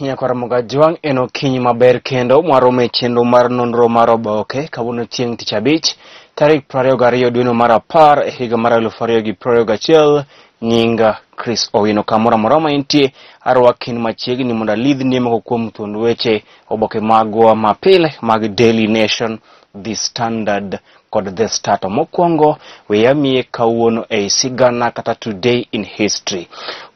Nyakaramoga Jwang en okinyi maber kendo mwarome chenro mar nonro mar oboke kawuono chieng' tich abich tarik 22 dwe mar 10 higa mar 2021. Nyinga Chris Owino kamora moroma intie arwakin machiegni mondo alidhni moko kuom thuond weche oboke magwa mapile mag Daily Nation, The Standard kod The Star. Mokwongo weyamie kawuono e sigana kata Today in History.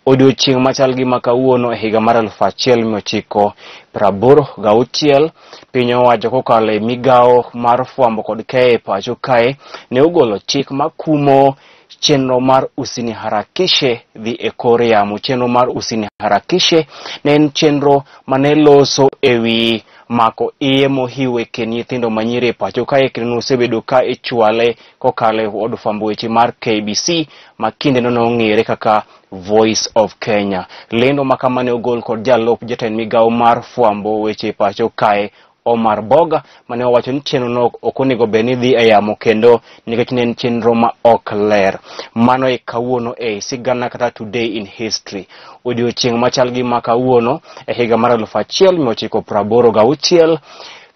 Odiochieng' machal gi ma kawuono e higa mar 1986 piny owacho kokalo e migawo mar fwambo kod keyo pacho kae ne ogolo chik makumo chenro mar usini harakishe dhi e kor yamo. Chenro mar usini harakishe ne en chenro mane loso ewi mako iye mohiwe ke nyithindo manyiri e pacho kae, kendo osebedo ka ichwale kokalo e od fwambo weche mar KBC makinde no ong'ere kaka Voice of Kenya. Lendo makamane ogol kod jalop jatend migawo mar fwambo weche pacho kae Omar Boga mane owacho ni chenro no ok onego beni dhi e yamo kendo nikech ne en chenro ma ok ler. Mano e kawuono e sigana kata Today in History. Odiochieng' machal gi ma kawuono e higa mar 1986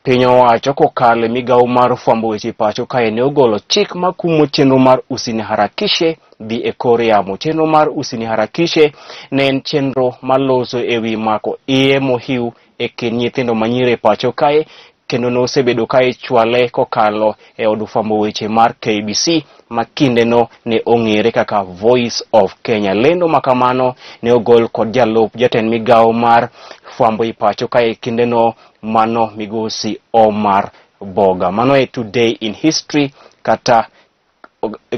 piny owacho kokalo e migawo mar fwambo weche pacho kae ne ogolo chik makumo chenro mar usini harakishe dhi e kor yamo. Chenro mar usini harakishe ne en chenro maloso ewi mako iye mohiu e kind nyithindo manyiri e pacho kae, kendo ne osebedo ka ichwale kokalo e od fwambo weche mar KBC makinde no ne ong'ere kaka Voice of Kenya. Lendo makamano ne ogol kod jalop jatend migawo mar fwambo e pacho kae kinde no mano migosi Omar Boga. Mano e Today in History kata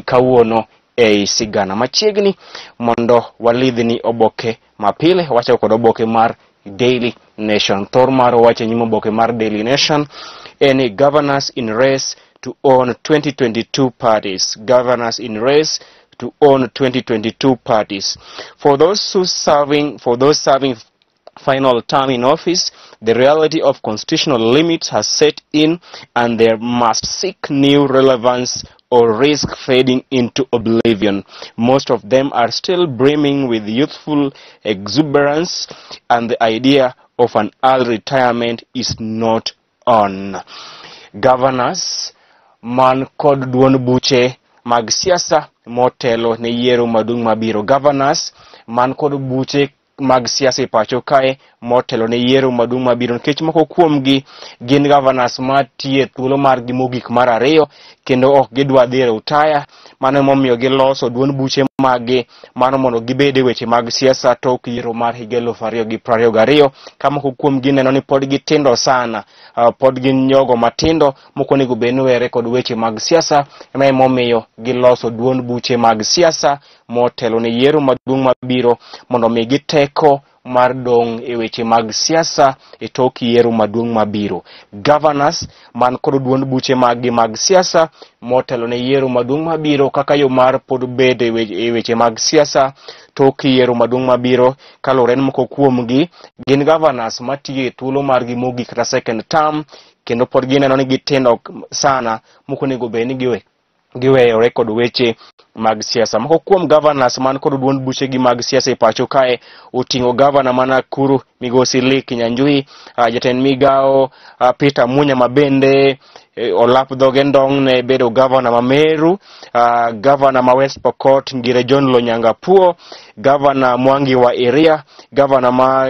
kawuono e sigana. Machiegni mondo walidhni oboke mapile wacho kod oboke mar Daily Nation. Thor mar wache nyimo oboke mar Daily Nation any governors in race to own 2022 parties. Governors in race to own 2022 parties. For those serving final term in office, the reality of constitutional limits has set in and they must seek new relevance or risk fading into oblivion. Most of them are still brimming with youthful exuberance and the idea of an early retirement is not on. Governors man kod duon buche mag siasa motelo ne yiero madung' mabiro. Governors man kod buche mag siasa e pacho kae motelo ne yiero madung' mabiro, nikech moko kuomgi gin governors matie thuolo margi mogik mar ariyo kendo ok gidwa dhi e utaya. Mano momiyo giloso duon buche magi mano mondo gibede weche mag siasa tok yiero mar higa 2022. Kama moko kuomgi neno ni pod gitindo sana, pod gin nyogo matindo moko nego beni were kod weche mag siasa. Ema momiyo giloso duon buche mag siasa motelo ne yiero madung' mabiro mondo mi giteko mar dong e weche mag siasa e tok yiero madung' mabiro. Governors man kod duond buche mag siasa motelo ne yiero madung' mabiro kaka yo mar pod bede e weche mag siasa tok yiero madung' mabiro kalore moko kuomgi gin governors matiyo e thuolo margi mogik kata second term, kendo pod gineno ni gitindo sana moko nego beni giweyore kod weche mag siasa. Moko kuom governors man kod duond buche gi mag siasa e pacho kae oting'o governor mana Nakuru migosi Lee Kinyanjui, jatend migawo Peter Munya mabende olap dhoge ndong' ne bedo governor ma Meru, governor ma West Pokot Ngire John Lonyangapuo, governor Mwangi wa Iria, governor ma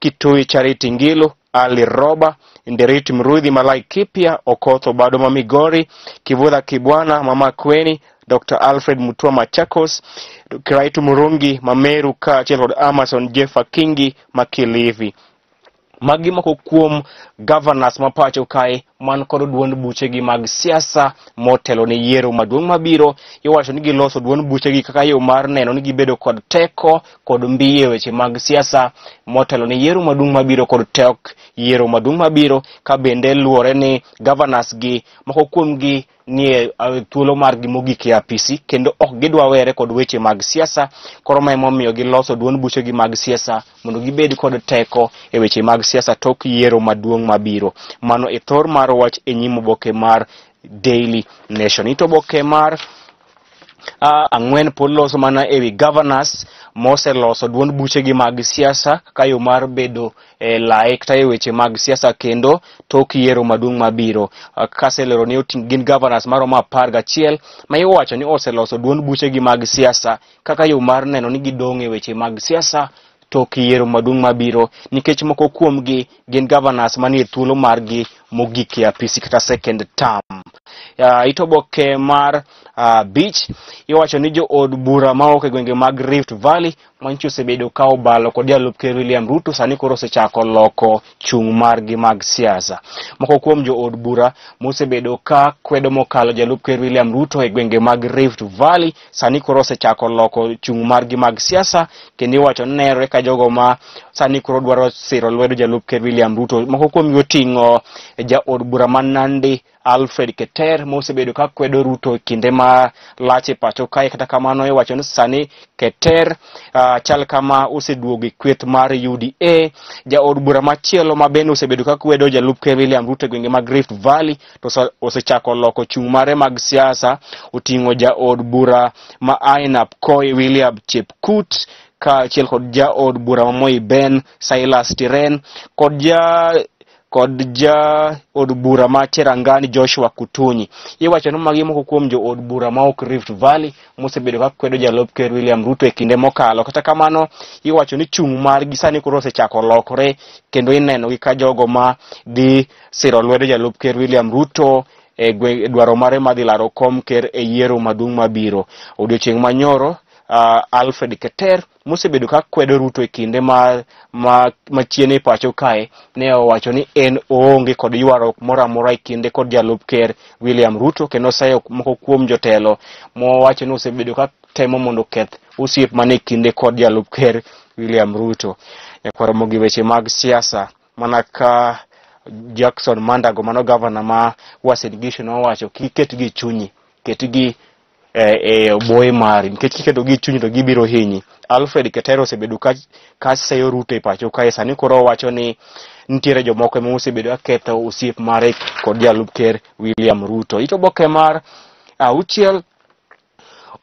Kitui Charity Ngilu, Ali Roba, Nderiti Mruthi Malai Kipia, Okotho bado ma Migori, Kivutha Kibwana Mama Kweni, Dr. Alfred Mutua Machakos, Kiraitu Murungi Mameru ka Chelod Amason Jeffa Kingi Makilivi. Magi moko kuom governors mapacho kae man kod duond buche gi mag siasa motelo ne yiero maduong' mabiro. Iwacho ni giloso duond buche gi kaka yo mar neno ni gibedo kod teko kod mbiye weche mag siasa motelo ne yiero maduong' mabiro kod tek yiero maduong' mabiro, ka bende luore ni governors gi moko kuomgi nie thuolo margi mogik e apisi kendo ok gidwa were kod weche mag siasa. Koro ma emomiyo giloso duond buche gi mag siasa mondo gibed kod teko e weche mag siasa tok yiero maduong' mabiro. Mano e thor mar wach e nyim oboke mar Daily Nation. Ito oboke mar ang'wen pod loso mana ewi governors moseloso duond buchegi mag siasa kaka yo mar bedo lae kata e weche mag siasa kendo tok yiero maduong' mabiro. Kaselero ni gin governors maromo 11 ma iwacho ni oseloso duond buchegi mag siasa kaka yo mar neno ni gidong' e weche mag siasa tok yiero maduong' mabiro, nikech moko kuomgi gin governors manie thuolo margi mogik e apisi kata second term. Itoboke mar Beach iwacho ni jo od bura maok e gwenge mag Rift Valley mancho osebedo ka obalo kod jalup ker William Ruto sani koro osechako loko chung' margi mag siasa. Moko kuom jo od bura mosebedo ka kwedo mokalo jalup ker William Ruto e gwenge mag Rift Valley sani koro osechako loko chung' margi mag siasa, kendo iwacho ni nere ka jogo ma sani koro dwaro siro lwedo jalup ker William Ruto. Moko kuom oting'o ja od bura man Nandi Alfred Keter mosebedo ka kwedo Ruto kinde ma lache pacho kae, kata kamano iwacho ni sani Keter chal kama oseduogo kweth mar UDA. Ja od bura machielo ma bende osebedo ka kwedo jalup ker William Ruto e gwenge mag Rift Valley to osechako loko chung' mare mag siasa, oting'o ja od bura ma Ainap Koi William Chepkut kaachiel kod ja od bura ma Moi Ben Silas Tiren kod ja od bura ma Cherangani Joshua Kutunyi. Iwacho ni magi moko kuom jo od bura ma ok Rift Valley mosebedo ka kwedo jalup ker William Ruto e kinde mokalo. Kata kamano iwacho ni chung' margi sani koro osechako lokore kendo ineno gi ka jogo ma dhi siro lwedo jalup ker William Ruto e dwaro mare madhi laro kom ker e yiero maduong' mabiro. Odiochieng' manyoro Alfred Keter mosebedo ka kwedo Ruto e kinde machiegni pacho kae ne owacho ni en oonge kod ywaruok moro amora e kinde kod jalup ker William Ruto, kendo oseyo moko kuom jotelo mowacho ni osebedo ka temo mondo keth osiep mane kinde kod jalup ker William Ruto. Nyakwaromo gi weche mag siasa mana ka Jackson Mandago mano governor ma Uasin Gishu nowacho kiketgi chunyi, ketgi boy mari, nikech kiketo gi chunyi to gibiro hinyi. Alfred Ketero osebedo ka seyo Ruto e pacho kae sani koro wacho ni nitiere jomoko ma osebedo ka ketho osiep mare kod jalup ker William Ruto. Itoboke mar auchiel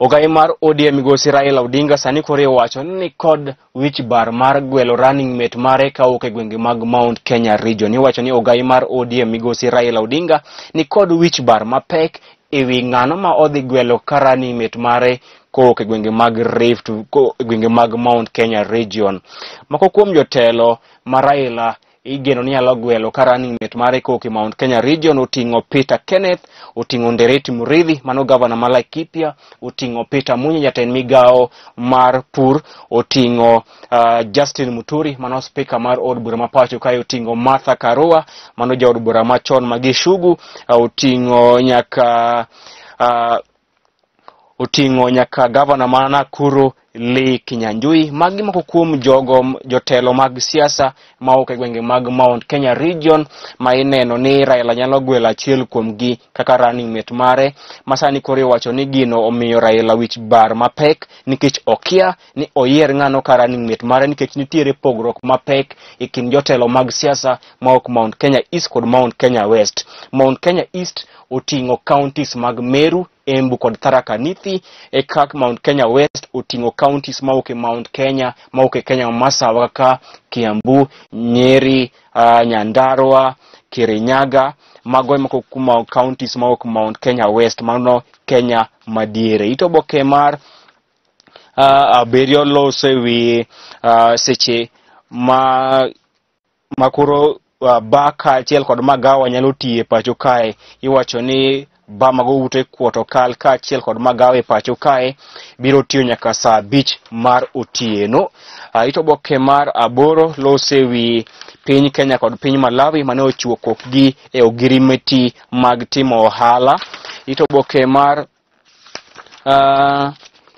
ogai mar ODM migosi Raila Odinga sani koro wacho ni kod wich bar mar gwelo running mate mare ka ok e gwenge mag Mount Kenya region. Iwacho ni ogai mar ODM migosi Raila Odinga ni kod wich bar mapek ewi ng'ano ma odhi gwelo ka running mate mare ko e gwenge mag Rift, ko e gwenge mag Mount Kenya region. Moko kuom jotelo ma Raila igeno ni nyalo gwelo ka running mate mare ko e Mount Kenya region oting'o Peter Kenneth, oting'o Ndereti Muridhi mano governor ma Laikipia, oting'o Peter Munya jatend migao mar pur, oting'o Justin Muturi mano speaker mar od bura ma pacho kae, oting'o Martha Karua mano ja od bura machon ma Gishugu, oting'o nyaka governor ma Nakuru Lee Kinyanjui. Magi moko kuom jotelo mag siasa ma ok e gwenge mag Mount Kenya region ma ineno ni Raila nyalo gwelo achiel kuomgi kaka running mate mare. Masani koro iwacho ni gino omiyo Raila wich bar mapek nikech okia ni oyier ng'ano ka running mate mare, nikech nitiere pogruok mapek e kind jotelo mag siasa ma ok Mount Kenya East kod Mount Kenya West. Mount Kenya East oting'o counties mag Meru, Embu kod Tharaka Nithi, e kak Mount Kenya West oting'o counties ma ok e Mount Kenya, ma ok e Kenya masawa kaka Kiambu, Nyeri, Nyandarua, Kirinyaga. Mago moko kuom counties ma ok Mount Kenya West, mano Kenya madiere. Itoboke mar abiriyo loso ewi seche makoro baka achiel kod magawa nyalo tiye pacho kae. Iwacho ni ba mago ute kuoto kal ka achiel kod magawa e pacho kae biro tiyo nyaka saa 5 mar otieno. Itoboke mar aboro loso ewi piny Kenya kod piny Malawi mane ochiwo kokgi e ogirimiti mag timo ohala. Itoboke mar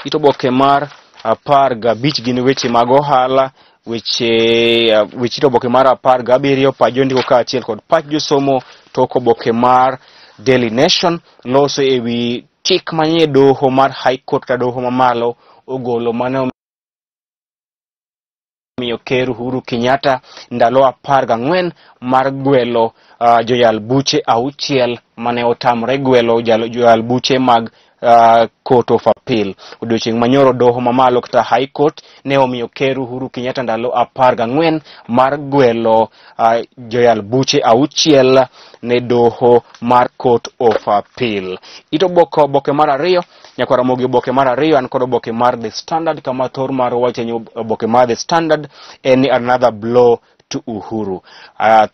15 gin weche mag ohala, weche itoboke mar 17 pach jondiko ka achiel kod pach josomo. Tok oboke mar Daily Nation loso ewi chik manie doho mar High Court ka doho mamalo ogolo mane miyo ker Uhuru Kenyatta ndalo 14 mar gwelo joyal buche 6 mane otamre gwelo joyal buche mag Court of Appeal. Odiochieng' manyoro doho mamalo kata High Court ne omiyo ker Uhuru Kenyatta ndalo 14 mar gwelo joyal buche 6 ne doho mar Court of Appeal. Oboke mar ariyo nyaka ramogi oboke mar ariyo an kod oboke mar The Standard kama thor mar wacho ni oboke mar The Standard en another blow to Uhuru.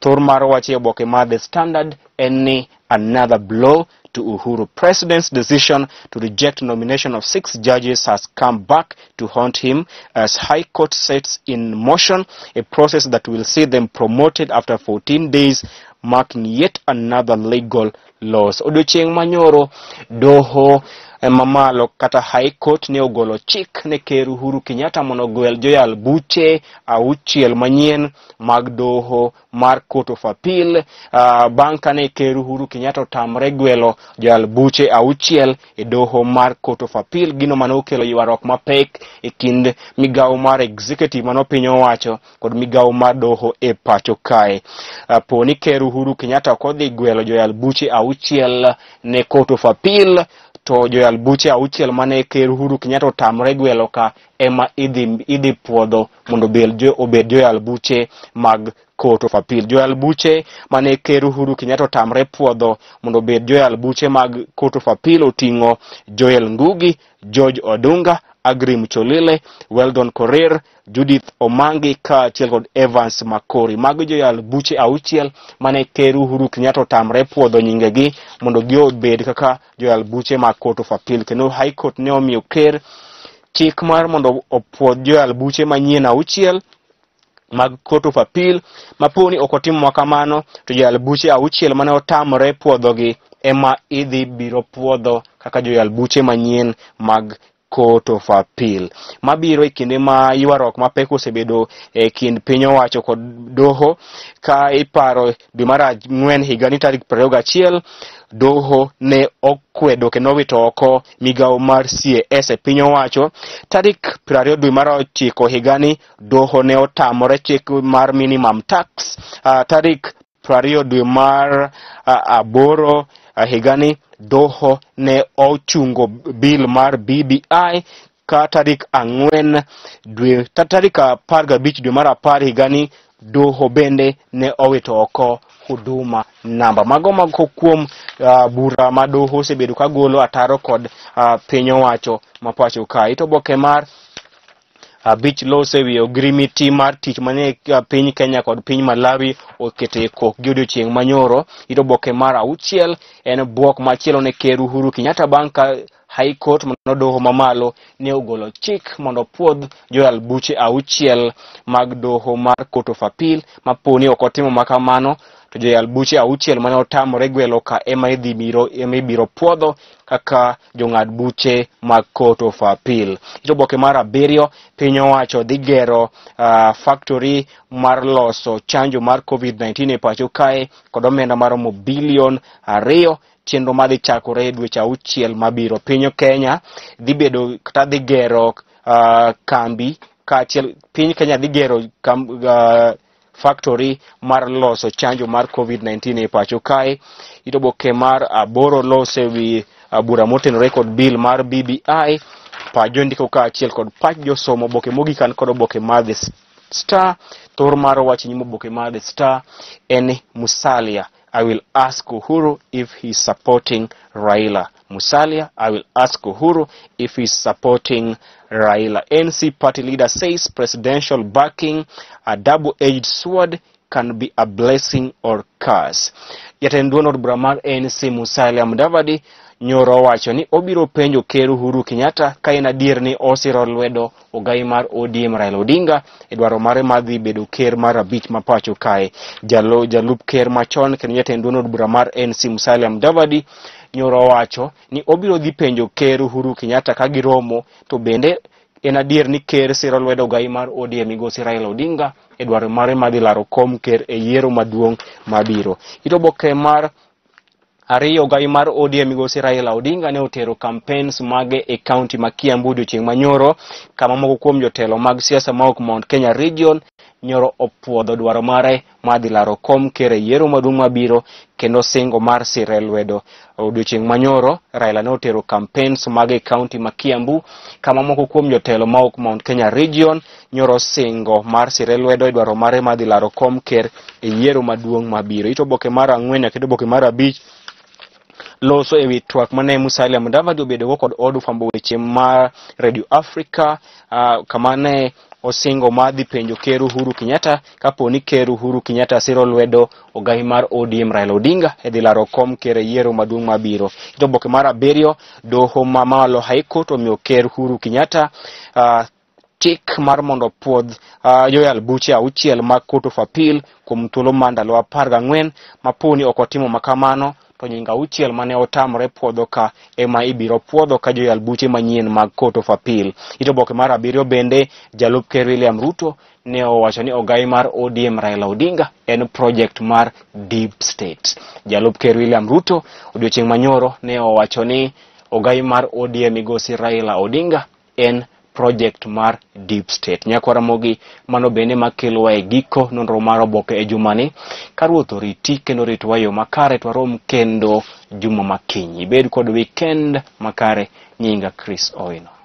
Thor mar wacho oboke mar The Standard en another blow to Uhuru. President's decision to reject nomination of 6 judges has come back to haunt him as High Court sets in motion a process that will see them promoted after 14 days, marking yet another legal loss. Odiochieng' manyoro doho mamalo kata High Court ne ogolo chik ne ker Uhuru Kenyatta mondo gwel joyal buche 6 manyien mag doho mar Court of Appeal. Bang' kane ker Uhuru Kenyatta otamre gwelo joyal buche 6 e doho mar Court of Appeal, gino mano okelo ywaruok mapek e kind migawo mar executive mano piny owacho kod migawo mar doho e pacho kae. Poni ker Uhuru Kenyatta kodhi gwelo joyal buche 6 ne Court of Appeal, to joyal buche 6 mane ker Uhuru Kenyatta otamre gwelo ka ema idhi puodho mondo obed joyal buche mag Court of Appeal. Joyal buche mane ker Uhuru Kenyatta otamre puodho mondo obed joyal buche mag Court of Appeal oting'o Joel Ngugi, George Odunga, Aggrey Mucholile, Weldon Korir, Judith Omangi kaachiel kod Evans Makori. Mago joyal buche 6 mane ker Uhuru Kenyatta otamre puodho nyingegi mondo giobed kaka joyal buche mag Court of Appeal. Kendo High Court ne omiyo ker chik mar mondo opuodh joyal buche manyien 6 mag Court of Appeal. Maponi okotimo kamano to joyal buche 6 mane otamre puodhogi ema idhi biro puodho kaka joyal buche manyien mag Court of Appeal. Mabiro e kinde ma ywaruok mapek osebedo e kind piny owacho kod doho, ka iparo dwe mar 4 higa ni tarik 21 doho ne okwedo kendo wito oko migawo mar CAS e piny owacho. Tarik 20 dwe mar 9 higa ni doho ne otamore chik mar minimum tax. Tarik 20 dwe mar 8 higani doho ne ochungo bill mar BBI. Ka tarik 15 dwe mar 10 higani doho bende ne owito oko huduma namba. Mago mago kuom bura ma doho osebedo ka golo ataro kod piny owacho mapacho ka. Oboke mar Beach Laws ewi ogrimiti mar tich mane piny Kenya kod piny Malawi okete kokgi odiochieng' manyoro. Oboke mar 6 en bwok machielo ne ker Uhuru Kenyatta bang' ka High Court mano doho mamalo ne ogolo chik mondo puodh joyal buche 6 mag doho mar Court of Appeal. Maponi okotimo makamano to joyal buche 6 mane otamore gwelo ka ema ibiro puodho kaka jong'ad buche mag Court of Appeal. Oboke mar 7 piny owacho dhi gero factory mar loso chanjo mar COVID-19 e pacho kae kod omenda maromo bilion 2. Chenro madhi chakore dweche 6 mabiro. Piny Kenya dhi bedo kata dhi gero kambi kaachiel piny Kenya dhi gero factory mar loso chanjo mar COVID-19 e pacho kae. Oboke mar 8 lose wi bura motenore kod bill mar BBI. Pajo ndiko kaachiel kod pach josomo. Oboke mogikan kod oboke mar The Star. Thor mar wach nyimo oboke mar The Star en Musalia, I will ask Uhuru if he's supporting Raila. Musalia, I will ask Uhuru if he's supporting Raila. NC party leader says presidential backing, a double-edged sword, can be a blessing or curse. Jatend duond od bura mar NC Musalia Mudavadi nyoro wacho ni obiro penjo ker Uhuru Kenyatta ka en adier ni osiro lwedo ogai mar ODM Raila Odinga e dwaro mare madhi bedo ker mar 5 mapacho kae. Jalup ker machon kendo jatend duond od bura mar NC Musalia Mudavadi nyoro wacho ni obiro dhi penjo ker Uhuru Kenyatta ka giromo to bende en adier ni ker siro lwedo ogai mar ODM migosi Raila Odinga e dwaro mare madhi laro kom ker e yiero maduong' mabiro. Oboke mar 2 ogai mar ODM migosi Raila Odinga ne otero campaigns mage e county ma Kiambu odiochieng' manyoro, kama moko kuom jotelo mag siasa maok Mount Kenya Region nyoro opuodho dwaro mare madhi laro kom ker e yiero maduong' mabiro kendo singo mar sire lwedo. Odiochieng' manyoro Raila ne otero campaigns mag e kaunti ma Kiambu kama moko kuom jotelo maok Mount Kenya Region nyoro singo mar sire lwedo e dwaro mare madhi laro kom ker e yiero maduong' mabiro. Ito oboke mar 4 kendo oboke mar 5 loso ewi twak mane Musalia Mudavadi obedo kod od fwambo weche mar Radio Africa kama ne osingo madhi penjo ker Uhuru Kenyatta kapo ni ker Uhuru Kenyatta siro lwedo ogai mar ODM Raila Odinga e dhi laro kom ker e yiero maduong' mabiro. Ito oboke mar 7 doho mamalo High Court omiyo ker Uhuru Kenyatta chik mar mondo puodh joyal buche 6 mag Court of Appeal kuom thuolo mar ndalo 14 maponi ok otimo makamano to nyinga 6 mane otamre puodho ka ema ibiro puodho ka joyal buche manyien mag Court of Appeal. Ito oboke mar 7 bende jalup ker William Ruto ne owacho ni ogai mar ODM Raila Odinga en project mar Deep State. Jalup ker William Ruto odiochieng' manyoro ne owacho ni ogai mar ODM migosi Raila Odinga en project mar Deep State. Nyakwara mogi mano bende makelo e giko nonro mar oboke e jumani. Karuoth oriti kendo ritwa yo makare twarom kendo juma makinyi. Bed kod weekend makare. Nyinga Chris Owino.